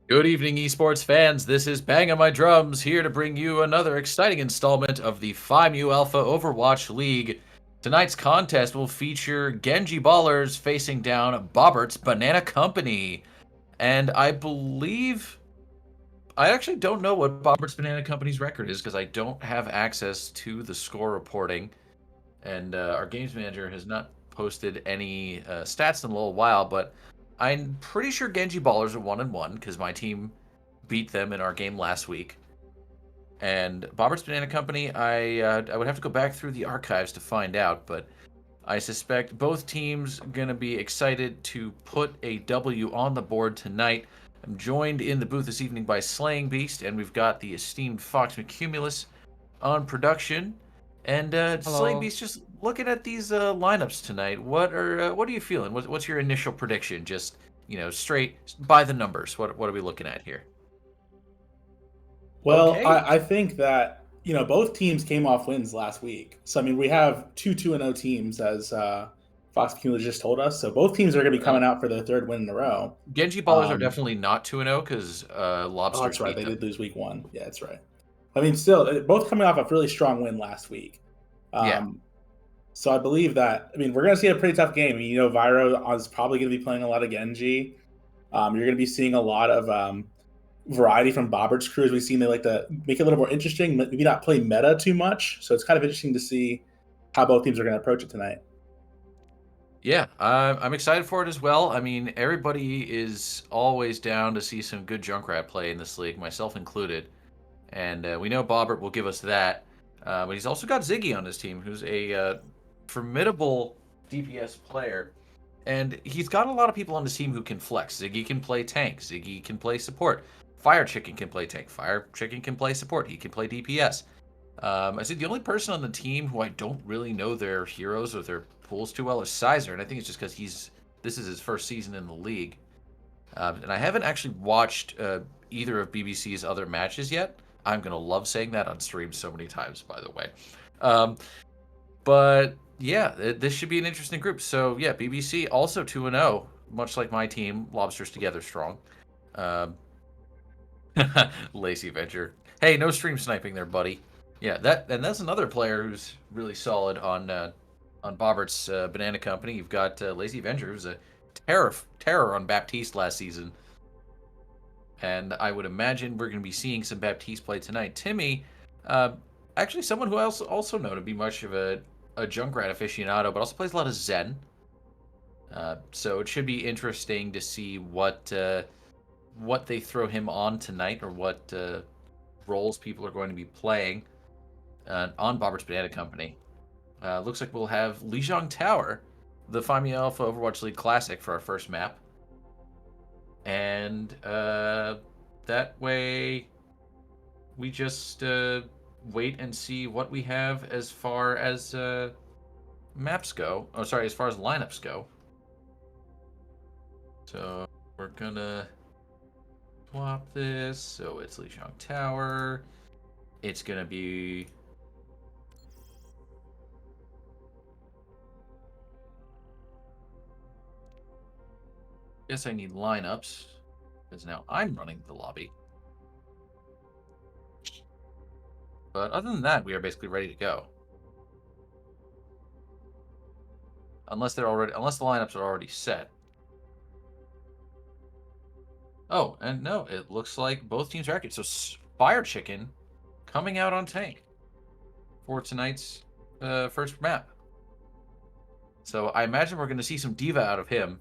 Good evening, esports fans. This is Bang on My Drums here to bring you another exciting installment of the PMAOWL Alpha Overwatch League. Tonight's contest will feature Genji Ballers facing down Bobbert's Banana Company. And I actually don't know what Bobbert's Banana Company's record is because I don't have access to the score reporting. And our games manager has not posted any stats in a little while, but I'm pretty sure Genji Ballers are 1-1 because my team beat them in our game last week. And Bobbert's Banana Company, I would have to go back through the archives to find out, but I suspect both teams going to be excited to put a W on the board tonight. I'm joined in the booth this evening by Slaying Beast, and we've got the esteemed Fox McCumulus on production. And Slaying Hello. Beast, just looking at these lineups tonight, what are you feeling? What's your initial prediction? Just straight by the numbers. What are we looking at here? Well, Okay. I think that both teams came off wins last week. So I mean, we have two 2-0 teams, as Fox Cumulus just told us. So both teams are going to be Uh, coming out for their third win in a row. Genji Ballers are Um, definitely not 2-0 because oh, Lobsters that's right, beat they them. did lose week one. Yeah, that's right. I mean, still, both coming off a really strong win last week. Yeah. Um, so I believe that. I mean, we're going to see a pretty tough game. I mean, Vyro is probably going to be playing a lot of Genji. You're going to be seeing a lot of variety from Bobbert's crew. As we've seen, they like to make it a little more interesting, maybe not play meta too much. So it's kind of interesting to see how both teams are going to approach it tonight. Yeah, I'm excited for it as well. I mean, everybody is always down to see some good Junkrat play in this league, myself included. And we know Bobbert will give us that. But he's also got Ziggy on his team, who's a formidable DPS player. And he's got a lot of people on his team who can flex. Ziggy can play tank. Ziggy can play support. Fire Chicken can play tank. Fire Chicken can play support. He can play DPS. I think the only person on the team who I don't really know their heroes or their pools too well is Sizer, and I think it's just because this is his first season in the league, and I haven't actually watched either of BBC's other matches yet. I'm gonna love saying that on stream so many times, by the way. Um, but yeah, this should be an interesting group. So yeah, BBC also 2-0, much like my team, Lobsters Together Strong. Um, Lazy Venture. Hey, no stream sniping there, buddy. Yeah, that's another player who's really solid on Bobbert's Banana Company. You've got Lazy Venture, who's a terror on Baptiste last season, and I would imagine we're going to be seeing some Baptiste play tonight. Timmy, uh, actually someone who I also know to be much of a Junkrat aficionado, but also plays a lot of Zen. So it should be interesting to see what they throw him on tonight, or what roles people are going to be playing on Bobbert's Banana Company. Looks like we'll have Lijiang Tower, the Find Me Alpha Overwatch League Classic, for our first map. And that way, we just wait and see what we have as far as maps go. Oh, sorry, as far as lineups go. So we're gonna swap this. So it's Lijiang Tower. It's gonna be guess I need lineups because now I'm running the lobby. But other than that, we are basically ready to go. Unless the lineups are already set. Oh, and no, it looks like both teams are accurate. So Fire Chicken coming out on tank for tonight's first map. So I imagine we're going to see some diva out of him.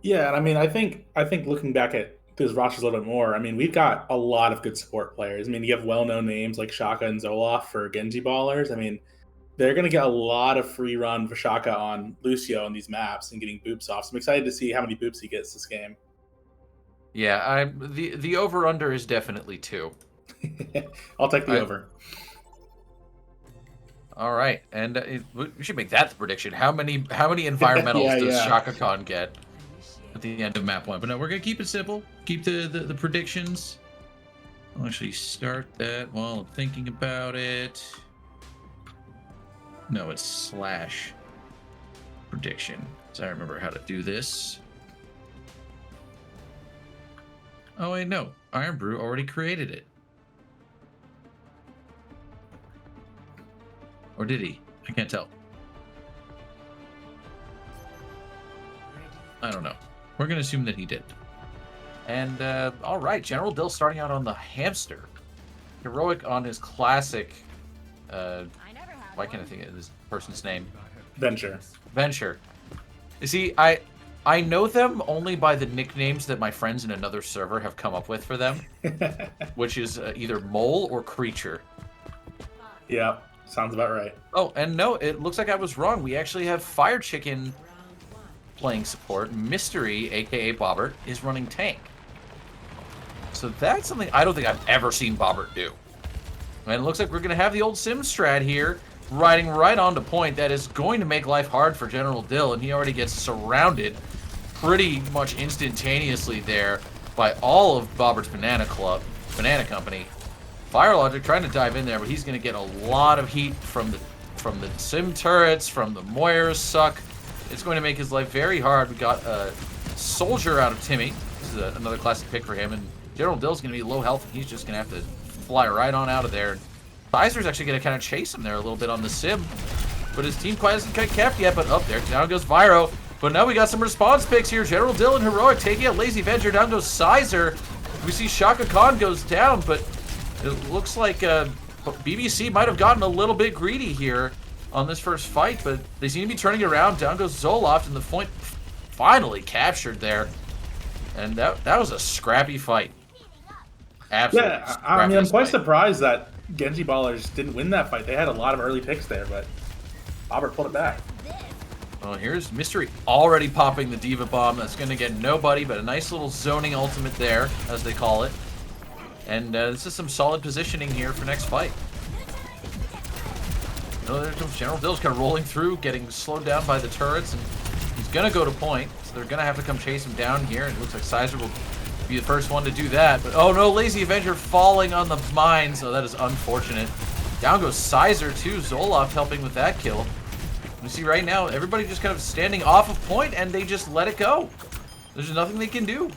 Yeah, and I mean, I think looking back at this roster a little bit more, I mean, we've got a lot of good support players. I mean, you have well-known names like Shaka and Zoloft for Genji Ballers. I mean, they're going to get a lot of free run for Shaka on Lucio on these maps and getting boops off. So I'm excited to see how many boops he gets this game. Yeah, the over under is definitely 2. I'll take the I over. All right, and we should make that the prediction. How many environmentals Yeah, does yeah. Shaka Khan get at the end of map 1? But no, we're gonna keep it simple. Keep the predictions. I'll actually start that while I'm thinking about it. No, it's slash prediction. So I remember how to do this. Oh, wait, no. Iron Brew already created it. Or did he? I can't tell. I don't know. We're going to assume that he did. And, all right, General Dill starting out on the hamster. Heroic on his classic, why can't I think of this person's name? Venture. Venture. You see, I know them only by the nicknames that my friends in another server have come up with for them, which is either Mole or Creature. Yeah, sounds about right. Oh, and no, it looks like I was wrong. We actually have Fire Chicken playing support. Mystery, aka Bobbert, is running tank. So that's something I don't think I've ever seen Bobbert do. And it looks like we're going to have the old Sim strat here, riding right onto point. That is going to make life hard for General Dill, and he already gets surrounded pretty much instantaneously there by all of Bobbert's Banana Company. Fire Logic trying to dive in there, but he's going to get a lot of heat from the Sim turrets, from the Moyers suck. It's going to make his life very hard. We got a Soldier out of Timmy. This is another classic pick for him, and General Dill's going to be low health, and he's just going to have to fly right on out of there. Pfizer's actually going to kind of chase him there a little bit on the Sim, but his team quite hasn't kept yet. But up there, down goes Vyro. But now we got some response picks here. General Dill and Heroic taking out Lazy Venture. Down goes Sizer. We see Shaka Khan goes down, but it looks like BBC might have gotten a little bit greedy here on this first fight, but they seem to be turning it around. Down goes Zoloft, and the point finally captured there. And that was a scrappy fight. Absolutely. Yeah, I mean, I'm quite surprised that Genji Ballers didn't win that fight. They had a lot of early picks there, but Bobbert pulled it back. Well, here's Mystery already popping the Diva Bomb. That's going to get nobody, but a nice little zoning ultimate there, as they call it. And this is some solid positioning here for next fight. General Dill's kind of rolling through, getting slowed down by the turrets, and he's going to go to point. So they're going to have to come chase him down here. And it looks like Sizer will be the first one to do that. But oh no, Lazy Avenger falling on the mine, so that is unfortunate. Down goes Sizer too. Zoloft helping with that kill. You see right now, everybody just kind of standing off of point, and they just let it go. There's nothing they can do.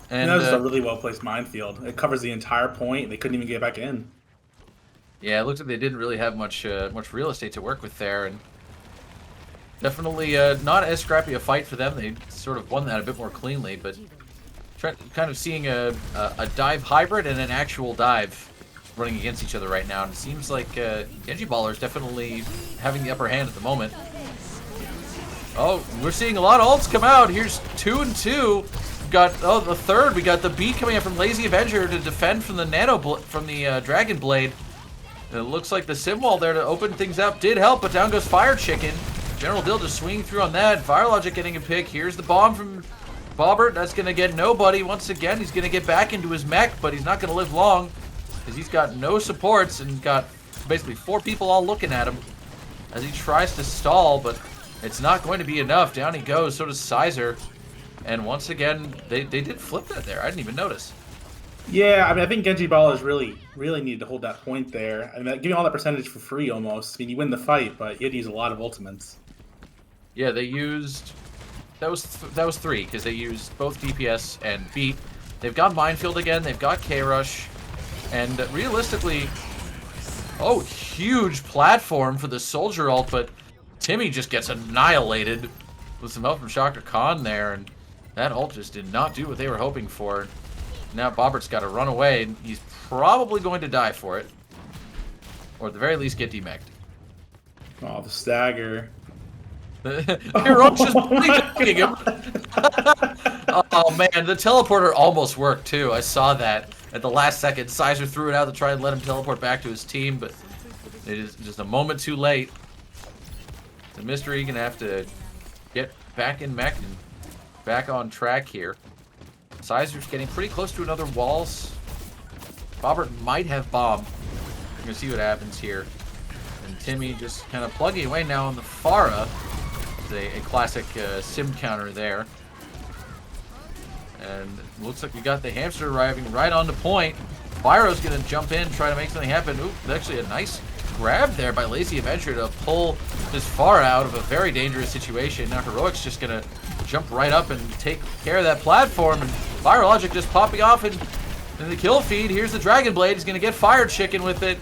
And that was a really well-placed minefield. It covers the entire point. They couldn't even get back in. Yeah, it looks like they didn't really have much real estate to work with there, and definitely not as scrappy a fight for them. They sort of won that a bit more cleanly, but kind of seeing a dive hybrid and an actual dive running against each other right now. And it seems like Genji Baller is definitely having the upper hand at the moment. Oh, we're seeing a lot of ults come out. Here's 2 and 2. We've got the third. We got the beat coming up from Lazy Avenger to defend from the Dragon Blade. And it looks like the Sim Wall there to open things up did help, but down goes Fire Chicken. General Dill just swinging through on that. Fire Logic getting a pick. Here's the bomb from Bobbert. That's going to get nobody. Once again, he's going to get back into his mech, but he's not going to live long because he's got no supports and got basically 4 people all looking at him as he tries to stall, but it's not going to be enough. Down he goes. So does Sizer. And once again, they did flip that there. I didn't even notice. Yeah, I mean, I think Genji Ballers really needed to hold that point there. I mean, giving all that percentage for free almost. I mean, you win the fight, but you had to use a lot of ultimates. Yeah, they used... That was 3, because they used both DPS and Beat. They've got Minefield again, they've got K-Rush, and realistically... Oh, huge platform for the Soldier ult, but Timmy just gets annihilated with some help from Shaka Khan there, and that ult just did not do what they were hoping for. Now Bobbert's got to run away, and he's probably going to die for it. Or at the very least get demeched. Oh, the stagger. Heroic just bleeding him. Oh man, the teleporter almost worked too. I saw that at the last second. Sizer threw it out to try and let him teleport back to his team, but it is just a moment too late. The Mystery gonna have to get back in mech and back on track here. Sizer's getting pretty close to another walls. Bobbert might have bomb. We're gonna see what happens here. And Timmy just kind of plugging away now on the Pharah. A classic sim counter there. And it looks like we got the hamster arriving right on the point. Byro's gonna jump in, try to make something happen. Ooh, actually a nice grab there by Lazy Adventure to pull this far out of a very dangerous situation. Now Heroic's just gonna jump right up and take care of that platform, and Fire Logic just popping off in the kill feed. Here's the Dragon Blade. He's gonna get Fire Chicken with it.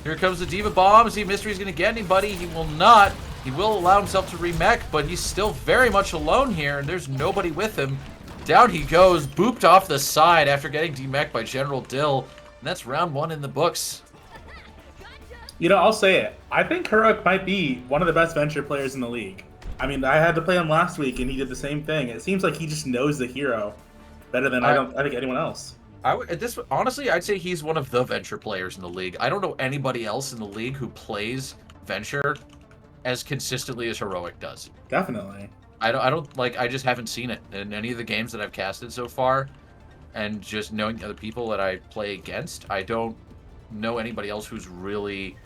Here comes the Diva Bomb. See if Mystery's gonna get anybody. He will not. He will allow himself to remech, but he's still very much alone here, and there's nobody with him. Down he goes, booped off the side after getting demeched by General Dill, and that's round 1 in the books. You know, I'll say it. I think Heroic might be one of the best Venture players in the league. I mean, I had to play him last week, and he did the same thing. It seems like he just knows the hero better than I think anyone else. Honestly, I'd say he's one of the Venture players in the league. I don't know anybody else in the league who plays Venture as consistently as Heroic does. Definitely. I just haven't seen it in any of the games that I've casted so far, and just knowing other people that I play against, I don't know anybody else who's really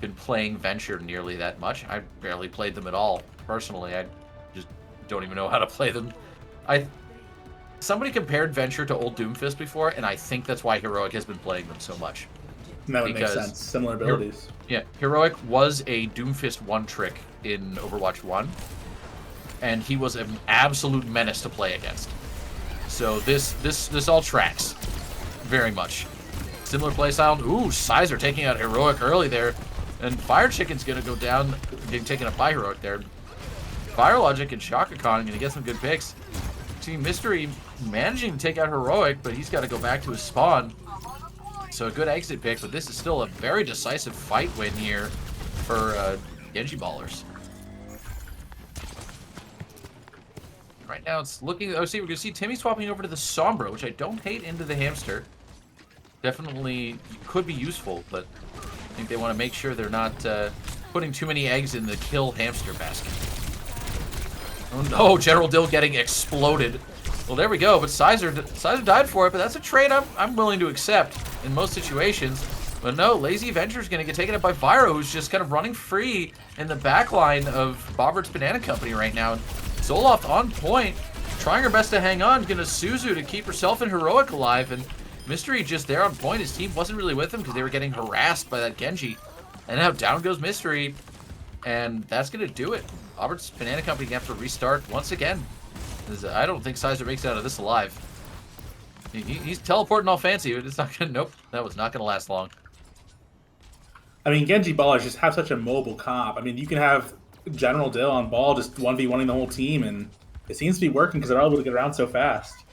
been playing Venture nearly that much. I barely played them at all, personally. I just don't even know how to play them. Somebody compared Venture to old Doomfist before, and I think that's why Heroic has been playing them so much. That would make sense. Similar abilities. Yeah, Heroic was a Doomfist one-trick in Overwatch 1, and he was an absolute menace to play against. So this all tracks very much. Similar playstyle. Ooh, Sizer taking out Heroic early there, and Fire Chicken's gonna go down, getting taken up by Heroic there. Fire Logic and Shaka Khan gonna get some good picks. See Mystery managing to take out Heroic, but he's got to go back to his spawn. So a good exit pick, but this is still a very decisive fight win here for Genji Ballers. Right now it's looking... Oh, see, we're going to see Timmy swapping over to the Sombra, which I don't hate, into the Hamster. Definitely could be useful, but I think they want to make sure they're not putting too many eggs in the kill Hamster basket. Oh no, General Dill getting exploded. Well, there we go, but Sizer died for it, but that's a trade I'm willing to accept in most situations. But no, Lazy Venture's going to get taken up by Viro, who's just kind of running free in the backline of Bobbert's Banana Company right now. Zoloft on point, trying her best to hang on, gonna Suzu to keep herself and Heroic alive, and Mystery just there on point. His team wasn't really with him because they were getting harassed by that Genji. And now down goes Mystery, and that's gonna do it. Robert's Banana Company gonna have to restart once again. I don't think Sizer makes it out of this alive. He's teleporting all fancy, but it's not gonna. Nope, that was not gonna last long. I mean, Genji Ballers just have such a mobile comp. I mean, you can have General Dill on ball just 1v1ing the whole team, and it seems to be working because they're all able to get around so fast.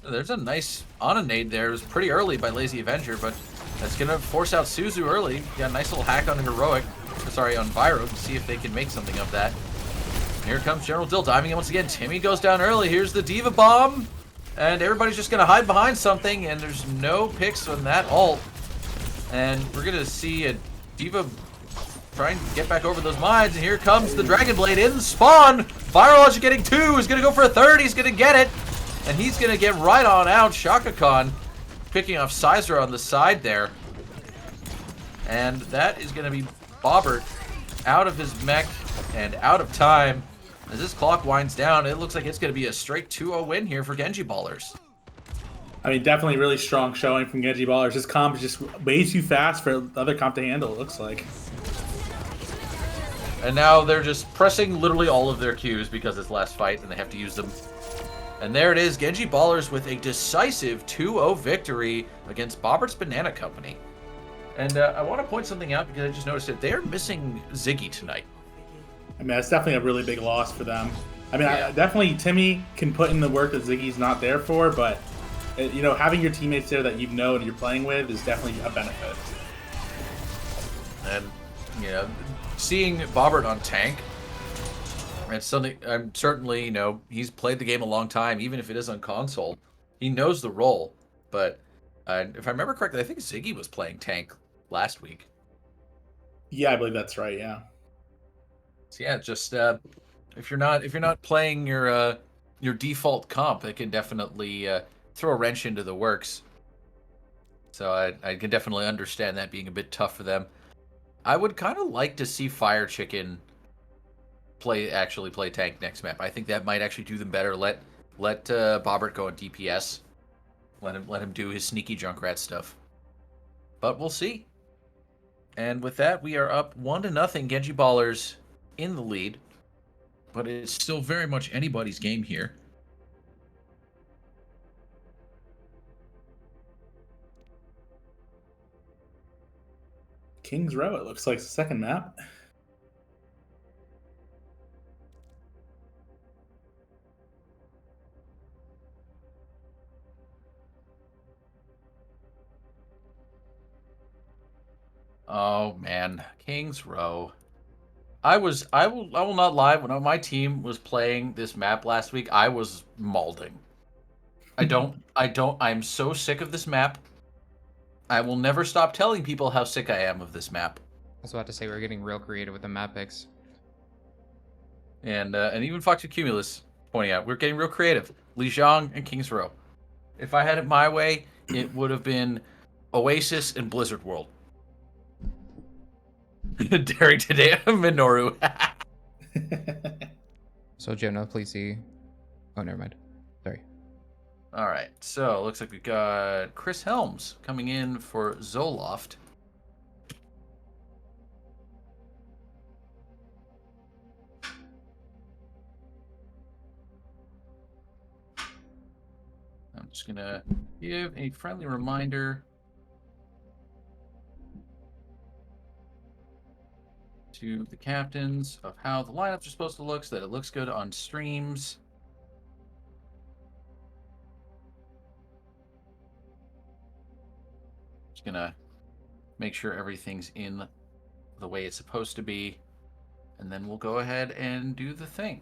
There's a nice on nade there. It was pretty early by Lazy Avenger, but that's gonna force out Suzu early. Got a nice little hack on Heroic. Sorry, on Viro to see if they can make something of that. Here comes General Dill diving in once again. Timmy goes down early. Here's the Diva Bomb. And everybody's just going to hide behind something, and there's no picks on that ult. And we're going to see a Diva trying to get back over those mines. And here comes the Dragon Blade in spawn. Virology getting 2. He's going to go for a 3rd. He's going to get it. And he's going to get right on out. Shaka Khan picking off Sizer on the side there. And that is going to be Bobbert out of his mech and out of time. As this clock winds down, it looks like it's going to be a straight 2-0 win here for Genji Ballers. I mean, definitely really strong showing from Genji Ballers. This comp is just way too fast for the other comp to handle, it looks like. And now they're just pressing literally all of their Qs because it's last fight and they have to use them. And there it is, Genji Ballers with a decisive 2-0 victory against Bobbert's Banana Company. And I want to point something out because I just noticed that they're missing Ziggy tonight. I mean, that's definitely a really big loss for them. I mean, yeah. Definitely Timmy can put in the work that Ziggy's not there for, but, you know, having your teammates there that you know and you're playing with is definitely a benefit. And, you know, seeing Bobbert on tank, it's something, I'm certainly, you know, he's played the game a long time, even if it is on console. He knows the role, but if I remember correctly, I think Ziggy was playing tank last week. Yeah, I believe that's right, yeah. So yeah, just if you're not playing your default comp, it can definitely throw a wrench into the works. So I can definitely understand that being a bit tough for them. I would kind of like to see Fire Chicken actually play tank next map. I think that might actually do them better. Let Bobbert go on DPS. Let him do his sneaky Junkrat stuff. But we'll see. And with that, we are up 1-0. Genji Ballers in the lead. But it's still very much anybody's game here. Kings Row, it looks like the second map. Oh man, Kings Row. I will not lie. When my team was playing this map last week, I was malding. I'm so sick of this map. I will never stop telling people how sick I am of this map. I was about to say we're getting real creative with the map picks. And even Fox Cumulus pointing out we're getting real creative. Lijiang and Kings Row. If I had it my way, it would have been Oasis and Blizzard World. Daring today, Minoru. So Jonah, please see. Oh, never mind. Sorry. All right, so looks like we got Chris Helms coming in for Zoloft. I'm just gonna give a friendly reminder to the captains of how the lineups are supposed to look so that it looks good on streams. Just gonna make sure everything's in the way it's supposed to be, and then we'll go ahead and do the thing.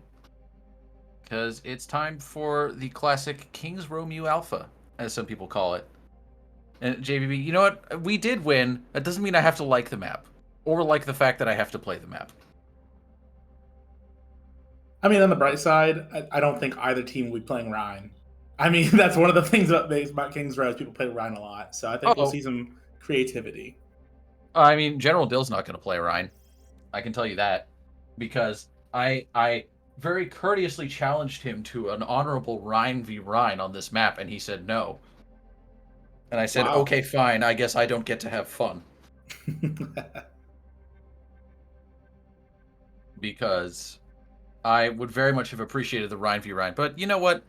Because it's time for the classic Kings Row Mu Alpha, as some people call it. And JBB, you know what? We did win. That doesn't mean I have to like the map. Or like the fact that I have to play the map. I mean, on the bright side, I don't think either team will be playing Rhine. I mean, that's one of the things about Kings Row is people play Rhine a lot. So I think we'll see some creativity. I mean, General Dill's not going to play Rhine. I can tell you that. Because I very courteously challenged him to an honorable Rhine v. Rhine on this map, and he said no. And I said, Wow. okay, fine. I guess I don't get to have fun. Because I would very much have appreciated the Rhine v. Rhine. But you know what?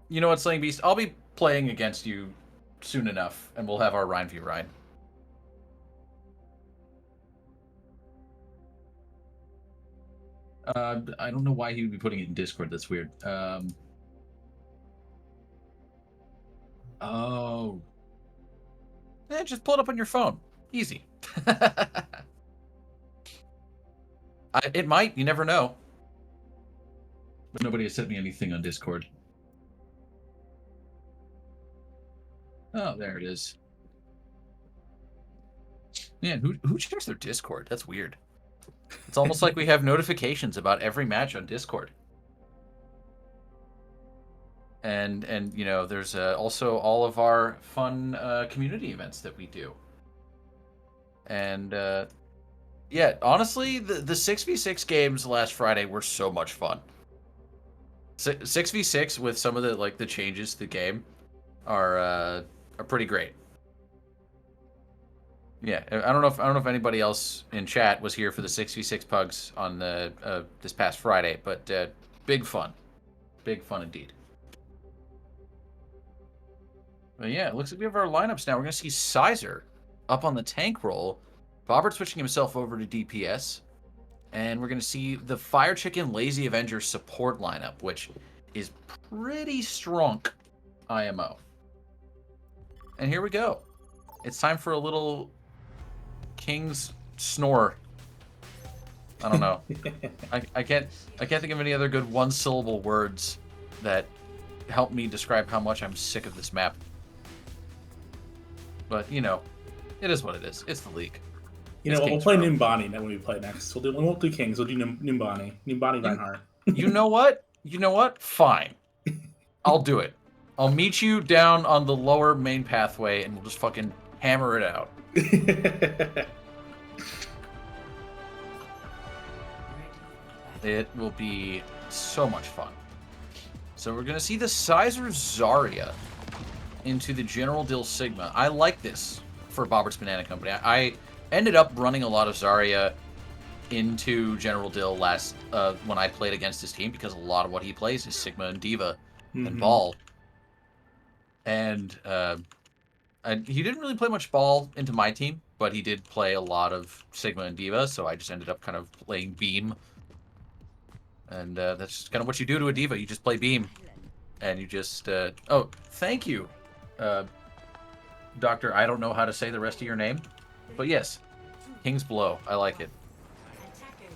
You know what, Slaying Beast? I'll be playing against you soon enough, and we'll have our Rhine v. Rhine. I don't know why he would be putting it in Discord. That's weird. Oh. Just pull it up on your phone. Easy. It might. You never know. But nobody has sent me anything on Discord. Oh, there it is. Man, who checks their Discord? That's weird. It's almost like we have notifications about every match on Discord. And you know, there's also all of our fun community events that we do. And yeah, honestly, the 6v6 games last Friday were so much fun. 6v6 with some of the changes to the game are pretty great. Yeah, I don't know if anybody else in chat was here for the 6v6 pugs on the this past Friday, but big fun indeed. But yeah, it looks like we have our lineups now. We're gonna see Sizer up on the tank roll, Bobbert switching himself over to DPS, and we're gonna see the Fire Chicken Lazy Avenger support lineup, which is pretty strong IMO. And here we go. It's time for a little King's snore. I don't know. I can't think of any other good one-syllable words that help me describe how much I'm sick of this map. But you know, it is what it is. It's the league. You know what? We'll play Numbani when we play next. We won't do Kings. We'll do Numbani. Numbani Reinhardt. You know what? You know what? Fine. I'll do it. I'll meet you down on the lower main pathway, and we'll just fucking hammer it out. It will be so much fun. So we're going to see the Sizer Zarya into the General Dill Sigma. I like this for Bobbert's Banana Company. ended up running a lot of Zarya into General Dill last when I played against his team, because a lot of what he plays is Sigma and Diva and Ball. And he didn't really play much Ball into my team, but he did play a lot of Sigma and Diva, so I just ended up kind of playing Beam. And that's just kind of what you do to a Diva. You just play Beam. And you just... oh, thank you, Doctor. I don't know how to say the rest of your name. But yes, King's Blow. I like it.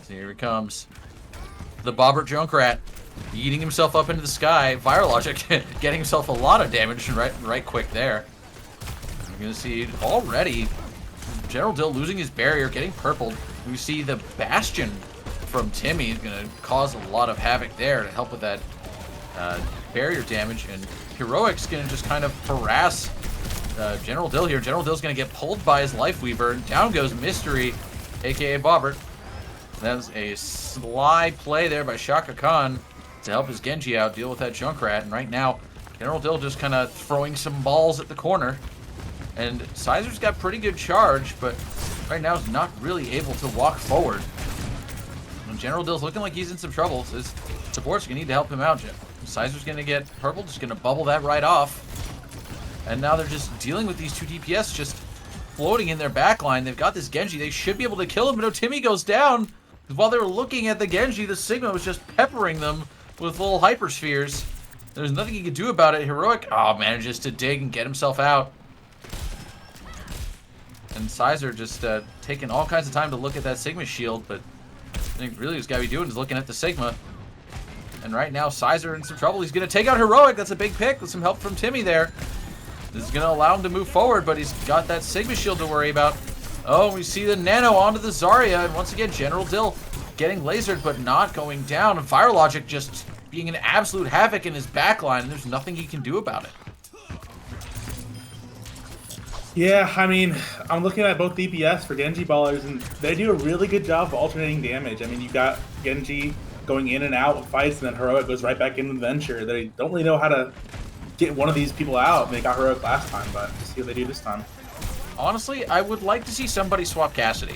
So here he comes. The Bobbert Junkrat, eating himself up into the sky. Virologic getting himself a lot of damage right quick there. You're going to see already General Dill losing his barrier, getting purpled. We see the Bastion from Timmy is going to cause a lot of havoc there to help with that barrier damage. And Heroic's going to just kind of harass General Dill here. General Dill's going to get pulled by his Life Weaver. Down goes Mystery, a.k.a. Bobbert. That's a sly play there by Shaka Khan to help his Genji out, deal with that Junkrat. And right now, General Dill just kind of throwing some balls at the corner. And Sizer's got pretty good charge, but right now is not really able to walk forward. And General Dill's looking like he's in some trouble. So his support's going to need to help him out. Sizer's going to get purple, just going to bubble that right off. And now they're just dealing with these two DPS just floating in their backline. They've got this Genji. They should be able to kill him, but no, Timmy goes down. While they were looking at the Genji, the Sigma was just peppering them with little hyperspheres. There's nothing he could do about it. Heroic, manages to dig and get himself out. And Sizer just taking all kinds of time to look at that Sigma shield, but I think really what's got to be doing is looking at the Sigma. And right now, Sizer in some trouble. He's going to take out Heroic. That's a big pick with some help from Timmy there. This is going to allow him to move forward, but he's got that Sigma shield to worry about. Oh, we see the Nano onto the Zarya, and once again, General Dill getting lasered, but not going down. And Virologic just being an absolute havoc in his backline, and there's nothing he can do about it. Yeah, I mean, I'm looking at both DPS for Genji ballers, and they do a really good job of alternating damage. I mean, you got Genji going in and out with fights, and then Heroic goes right back into the Venture. They don't really know how to get one of these people out. They got Heroic last time, but let's see what they do this time. Honestly, I would like to see somebody swap Cassidy.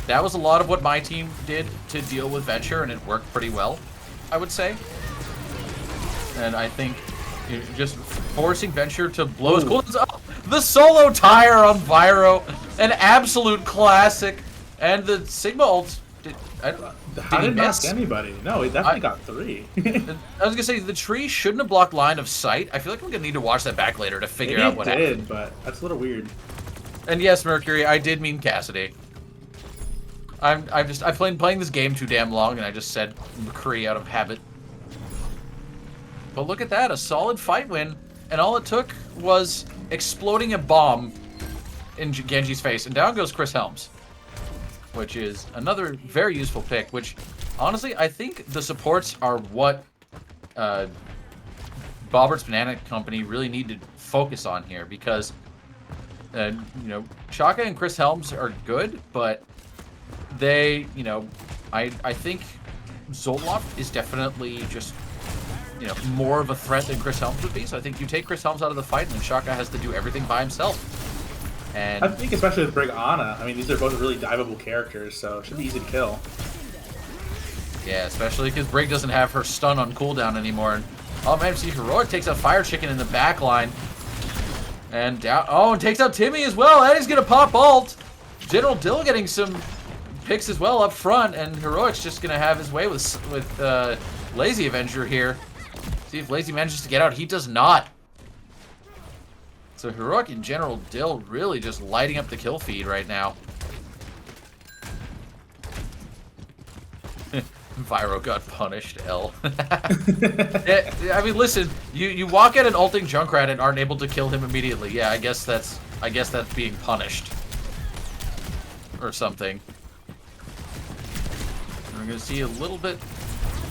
That was a lot of what my team did to deal with Venture, and it worked pretty well, I would say. And I think just forcing Venture to blow his cooldowns up. The solo tire on Vyro, an absolute classic. And the Sigma ult, How did he knock anybody? No, he definitely got 3. I was going to say, the tree shouldn't have blocked line of sight. I feel like I'm going to need to watch that back later to figure out what happened. It did, but that's a little weird. And yes, Mercury, I did mean Cassidy. I've been playing this game too damn long, and I just said McCree out of habit. But look at that, a solid fight win, and all it took was exploding a bomb in Genji's face, and down goes Chris Helms, which is another very useful pick, which, honestly, I think the supports are what Bobbert's Banana Company really need to focus on here, because you know, Shaka and Chris Helms are good, but they, you know, I think Zoloft is definitely just, you know, more of a threat than Chris Helms would be. So I think you take Chris Helms out of the fight, and then Shaka has to do everything by himself. And I think especially with Brig Ana, I mean, these are both really diveable characters, so it should be easy to kill. Yeah, especially because Brig doesn't have her stun on cooldown anymore. And, oh man, see Heroic takes out Fire Chicken in the back line. And down, and takes out Timmy as well. And he's gonna pop ult. General Dill getting some picks as well up front, and Heroic's just gonna have his way with Lazy Avenger here. See if Lazy manages to get out. He does not. So Heroic and General Dill really just lighting up the kill feed right now. Vyro got punished, L. I mean, listen, you walk at an ulting Junkrat and aren't able to kill him immediately. Yeah, I guess that's being punished. Or something. We're gonna see a little bit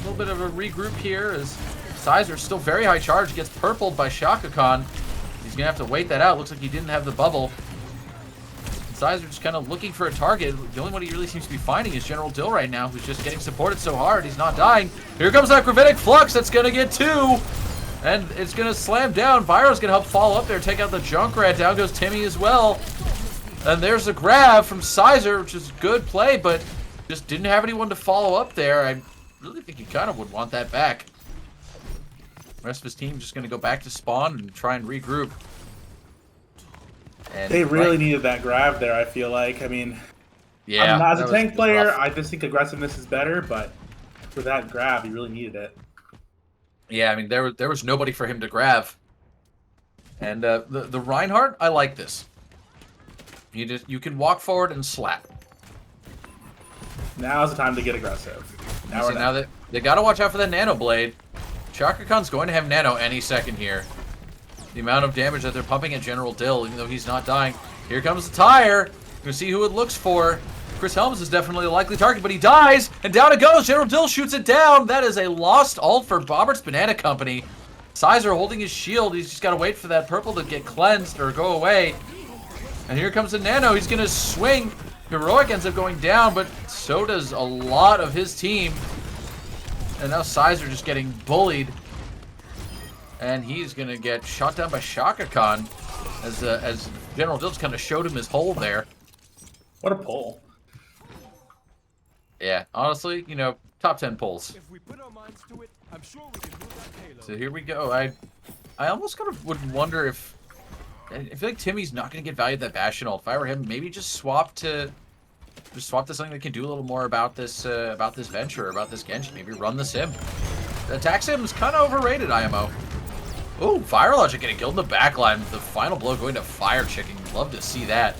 of a regroup here as Sizer, still very high charge, gets purpled by Shaka Khan. He's gonna have to wait that out. Looks like he didn't have the bubble. Sizer just kind of looking for a target. The only one he really seems to be finding is General Dill right now, who's just getting supported so hard. He's not dying. Here comes that Gravitic Flux. That's going to get 2. And it's going to slam down. Vyro's going to help follow up there, take out the Junkrat. Down goes Timmy as well. And there's a grab from Sizer, which is a good play, but just didn't have anyone to follow up there. I really think he kind of would want that back. The rest of his team just going to go back to spawn and try and regroup. And they really needed that grab there, I feel like. I mean, yeah, I'm not as a tank player. rough. I just think aggressiveness is better, but for that grab, he really needed it. Yeah, I mean, there was nobody for him to grab. And the Reinhardt, I like this. You can walk forward and slap. Now's the time to get aggressive. Now they got to watch out for that Nano Blade. Chaka Khan's going to have Nano any second here. The amount of damage that they're pumping at General Dill, even though he's not dying. Here comes the tire. Gonna see who it looks for. Chris Helms is definitely a likely target, but he dies, and down it goes. General Dill shoots it down. That is a lost ult for Bobbert's Banana Company. Sizer holding his shield. He's just got to wait for that purple to get cleansed or go away. And here comes the Nano. He's going to swing. Heroic ends up going down, but so does a lot of his team. And now Sizer just getting bullied. And he's going to get shot down by Shaka Khan as General Dill just kind of showed him his hole there. What a pull. Yeah, honestly, you know, top 10 pulls. If we put our minds to it, I'm sure we can move that payload. So here we go. I almost kind of would wonder if... I feel like Timmy's not going to get value at that Bastion ult. If I were him, maybe just swap to something that can do a little more about this Venture, about this Genji. Maybe run the Sim. The attack Sim is kind of overrated, IMO. Oh, Fire Logic getting killed in the back line. The final blow going to Fire Chicken. Love to see that.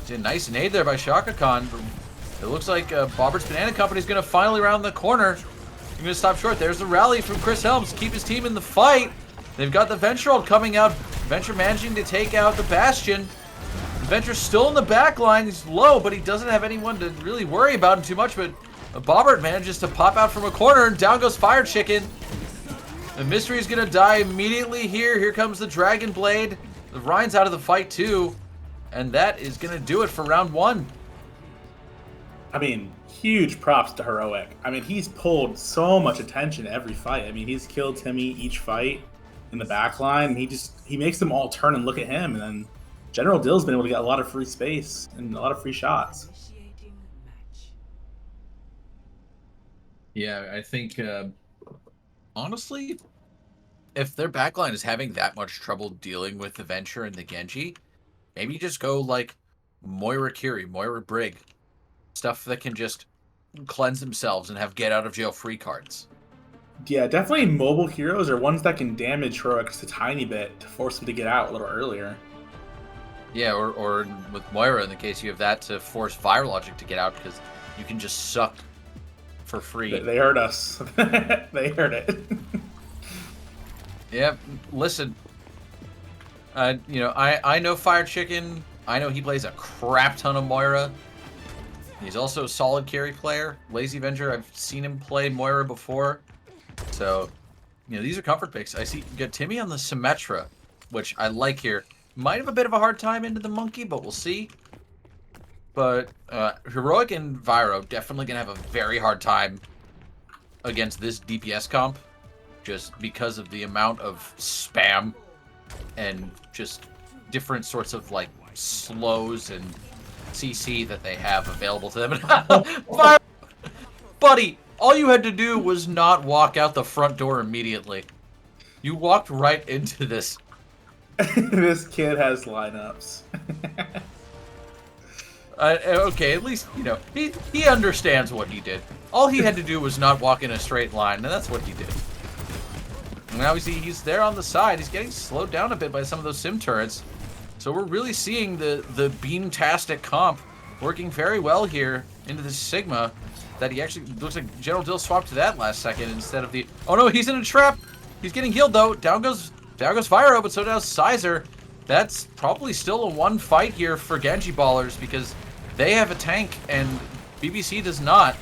It's a nice nade there by Shaka Khan. It looks like Bobbert's Banana Company is going to finally round the corner. I'm going to stop short. There's the rally from Chris Helms to keep his team in the fight. They've got the Venture ult coming out. Venture managing to take out the Bastion. Venture's still in the back line. He's low, but he doesn't have anyone to really worry about him too much. But Bobbert manages to pop out from a corner, and down goes Fire Chicken. The Mystery's going to die immediately here. Here comes the Dragon Blade. The Ryan's out of the fight too. And that is going to do it for round one. I mean, huge props to Heroic. I mean, he's pulled so much attention every fight. I mean, he's killed Timmy each fight in the back line. He makes them all turn and look at him. And then General Dill's been able to get a lot of free space and a lot of free shots. Yeah, I think, honestly, if their backline is having that much trouble dealing with the Venture and the Genji, maybe just go like Moira Curie, Moira Brig. Stuff that can just cleanse themselves and have get out of jail free cards. Yeah, definitely mobile heroes are ones that can damage Heroic just a tiny bit to force him to get out a little earlier. Yeah, or with Moira, in the case you have that to force Fire Logic to get out because you can just suck for free. They heard us. They heard it. Yeah, listen. You know, I know Fire Chicken. I know he plays a crap ton of Moira. He's also a solid carry player. Lazy Venture, I've seen him play Moira before. So, you know, these are comfort picks. I see you got Timmy on the Symmetra, which I like here. Might have a bit of a hard time into the Monkey, but we'll see. But Heroic and Vyro definitely going to have a very hard time against this DPS comp. Just because of the amount of spam and just different sorts of, like, slows and CC that they have available to them. Fire! Buddy, all you had to do was not walk out the front door immediately. You walked right into this. This kid has lineups. Okay, at least, you know, he understands what he did. All he had to do was not walk in a straight line, and that's what he did. And now we see he's there on the side. He's getting slowed down a bit by some of those sim turrets. So we're really seeing the beam-tastic comp working very well here into the Sigma. That he actually looks like General Dill swapped to that last second instead of the... Oh no, he's in a trap! He's getting healed though. Down goes Fyro, but so does Sizer. That's probably still a one fight here for Genji Ballers because they have a tank and BBC does not.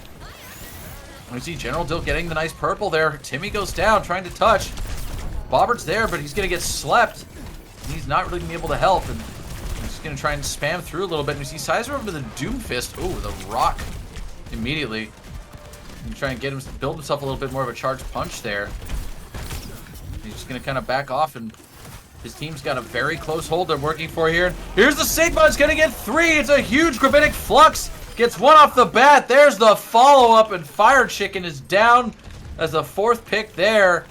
We see General Dill getting the nice purple there. Timmy goes down, trying to touch. Bobbert's there, but he's going to get slept. He's not really going to be able to help. And he's just going to try and spam through a little bit. And we see Sizer over to the Doom Fist. Oh, the rock immediately. And try and get him to build himself a little bit more of a charged punch there. He's just going to kind of back off and His team's got a very close hold they're working for here. Here's the Sigma. It's going to get 3. It's a huge gravitic flux. Gets 1 off the bat. There's the follow-up, and Fire Chicken is down as the 4th pick there.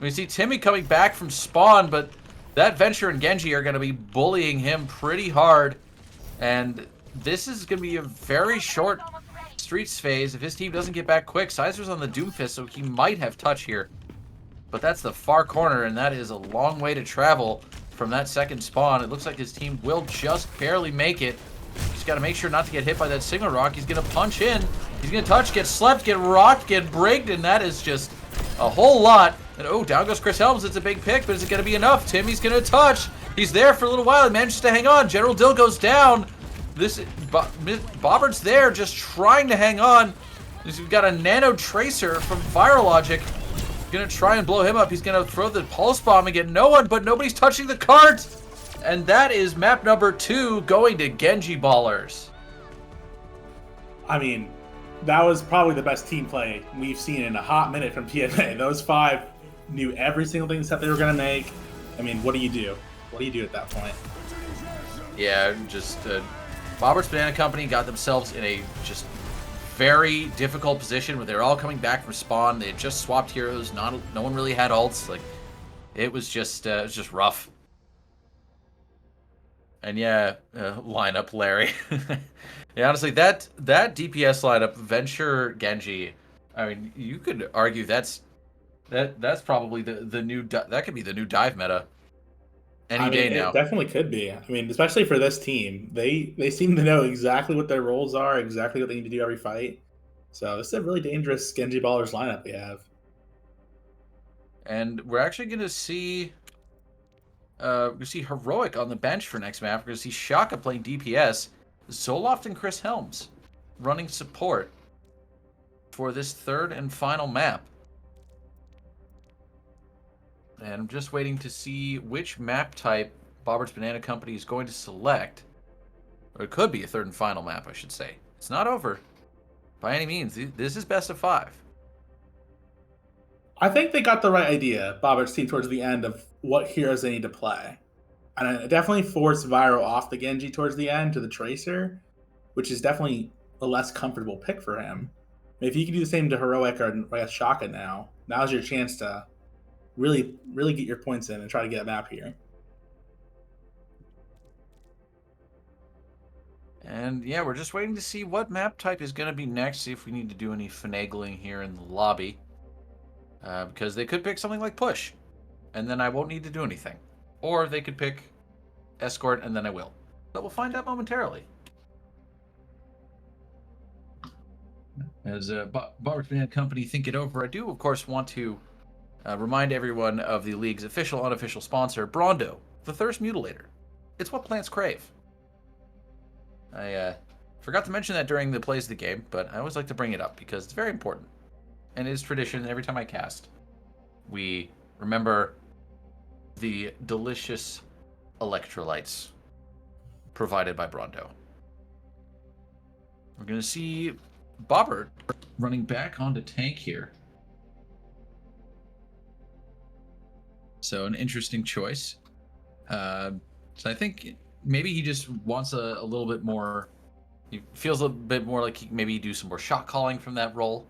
We see Timmy coming back from spawn, but that Venture and Genji are going to be bullying him pretty hard. And this is going to be a very short Streets phase if his team doesn't get back quick. Sizer's on the Doomfist, so he might have touch here. But that's the far corner, and that is a long way to travel from that second spawn. It looks like his team will just barely make it. He's got to make sure not to get hit by that Sigma Rock. He's going to punch in. He's going to touch, get slept, get rocked, get brigged, and that is just a whole lot. And oh, down goes Chris Helms. It's a big pick, but is it going to be enough? Timmy's going to touch. He's there for a little while. He manages to hang on. General Dill goes down. Bobbert's there just trying to hang on. We've got a Nano Tracer from Fire Logic. Gonna try and blow him up. He's gonna throw the Pulse Bomb and get no one, but nobody's touching the cart. And that is map number 2 going to Genji Ballers. I mean, that was probably the best team play we've seen in a hot minute from PMA. Those 5 knew every single thing that they were gonna make. I mean, what do you do? What do you do at that point? Yeah, just Bobbert's Banana Company got themselves in a just very difficult position where they're all coming back from spawn. They had just swapped heroes. No one really had ults. Like, it was just rough. And yeah, lineup Larry. Yeah, honestly, that DPS lineup, Venture Genji. I mean, you could argue that's probably the new that could be the new dive meta. Any day now. It definitely could be. I mean, especially for this team, they seem to know exactly what their roles are, exactly what they need to do every fight. So this is a really dangerous Genji Ballers lineup we have. And we're actually going to see Heroic on the bench for next map. We're going to see Shaka playing DPS, Zoloft and Chris Helms running support for this 3rd and final map. And I'm just waiting to see which map type Bobbert's Banana Company is going to select. Or it could be a 3rd and final map, I should say. It's not over by any means. This is best of 5. I think they got the right idea, Bobbert's team, towards the end of what heroes they need to play. And it definitely forced Vyro off the Genji towards the end to the Tracer, which is definitely a less comfortable pick for him. If you can do the same to Heroic or Shaka now's your chance to really get your points in and try to get a map here. And yeah, we're just waiting to see what map type is going to be next, see if we need to do any finagling here in the lobby. Because they could pick something like Push, and then I won't need to do anything. Or they could pick Escort, and then I will. But we'll find out momentarily. As Bobbert's Banana Company think it over, I do, of course, want to remind everyone of the league's official, unofficial sponsor, Brondo, the Thirst Mutilator. It's what plants crave. I forgot to mention that during the plays of the game, but I always like to bring it up because it's very important. And it is tradition every time I cast. We remember the delicious electrolytes provided by Brondo. We're going to see Bobbert running back onto tank here. So an interesting choice. So I think maybe he just wants a little bit more. He feels a bit more like maybe do some more shot calling from that role.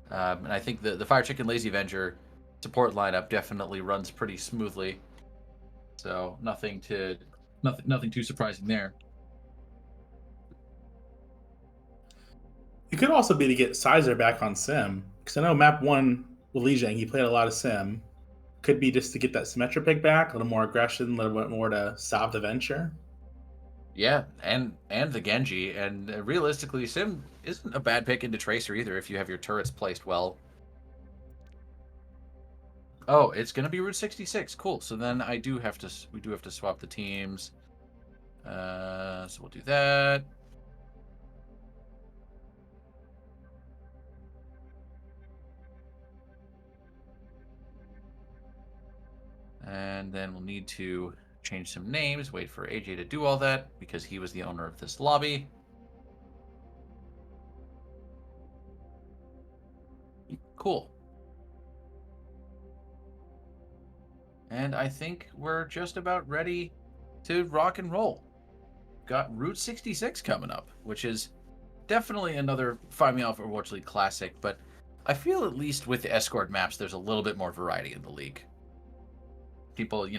And I think the Fire Chicken Lazy Avenger support lineup definitely runs pretty smoothly. So nothing too surprising there. It could also be to get Sizer back on Sim, because I know map 1 with Lijiang, he played a lot of Sim. Could be just to get that Symmetra pick back, a little more aggression, a little bit more to stop the Venture. Yeah, and the Genji, and realistically, Sim isn't a bad pick into Tracer either if you have your turrets placed well. Oh, it's gonna be Route 66. Cool. So then we do have to swap the teams. So we'll do that. And then we'll need to change some names, wait for AJ to do all that, because he was the owner of this lobby. Cool. And I think we're just about ready to rock and roll. Got Route 66 coming up, which is definitely another Find Me Out for Overwatch League classic, but I feel at least with the escort maps, there's a little bit more variety in the league. People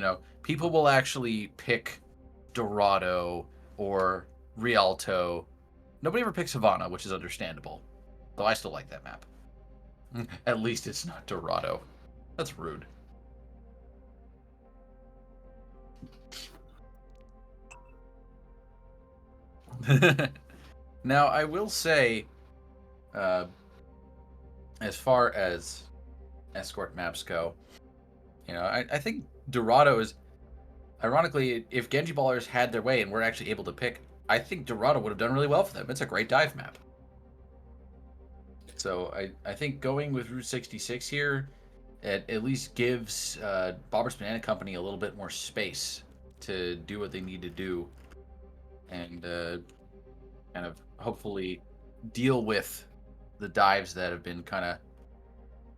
will actually pick Dorado or Rialto. Nobody ever picks Havana, which is understandable, though I still like that map. At least it's not Dorado. That's rude. Now, I will say, as far as escort maps go, I think Dorado is, ironically, if Genji Ballers had their way and were actually able to pick, I think Dorado would have done really well for them. It's a great dive map. So I think going with Route 66 here at least gives Bobber's Banana Company a little bit more space to do what they need to do and kind of hopefully deal with the dives that have been kind of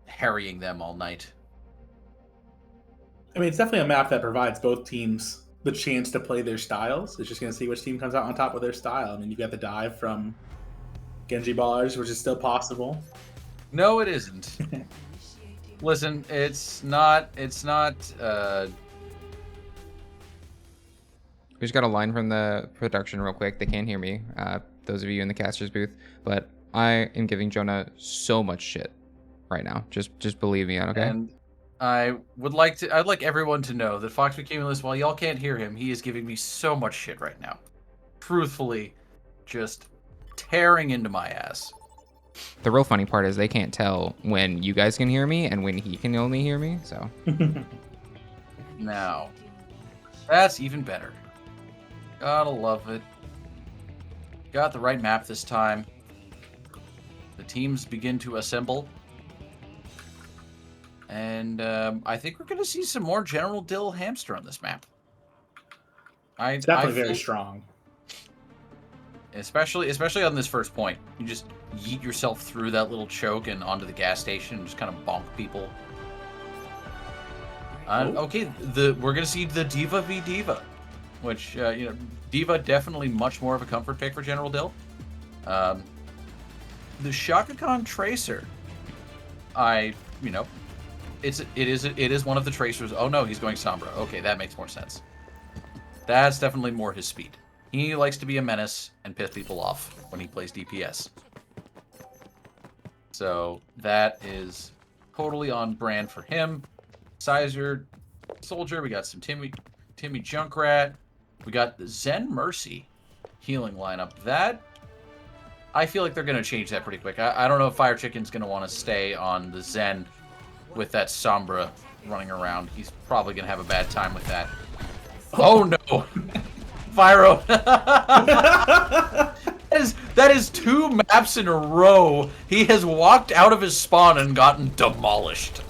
harrying them all night. I mean, it's definitely a map that provides both teams the chance to play their styles. It's just going to see which team comes out on top with their style. I mean, you've got the dive from Genji Ballers, which is still possible. No, it isn't. Listen, it's not. We just got a line from the production real quick. They can't hear me, those of you in the caster's booth, but I am giving Jonah so much shit right now. Just believe me, okay? And I'd like everyone to know that Fox Cumulus, while y'all can't hear him, he is giving me so much shit right now. Truthfully, just tearing into my ass. The real funny part is they can't tell when you guys can hear me and when he can only hear me, so. Now, that's even better. Gotta love it. Got the right map this time. The teams begin to assemble. And I think we're going to see some more General Dill Hamster on this map. It's definitely very strong. Especially on this first point. You just yeet yourself through that little choke and onto the gas station and just kind of bonk people. Okay, we're going to see the Diva v Diva. Which, Diva definitely much more of a comfort pick for General Dill. The Shaka Khan Tracer. It is one of the Tracers. Oh no, he's going Sombra. Okay, that makes more sense. That's definitely more his speed. He likes to be a menace and piss people off when he plays DPS. So that is totally on brand for him. Sizer, Soldier, we got some Timmy Junkrat. We got the Zen Mercy healing lineup. That, I feel like they're going to change that pretty quick. I don't know if Fire Chicken's going to want to stay on the Zen with that Sombra running around. He's probably going to have a bad time with that. Oh no! Fyro! That is 2 maps in a row. He has walked out of his spawn and gotten demolished.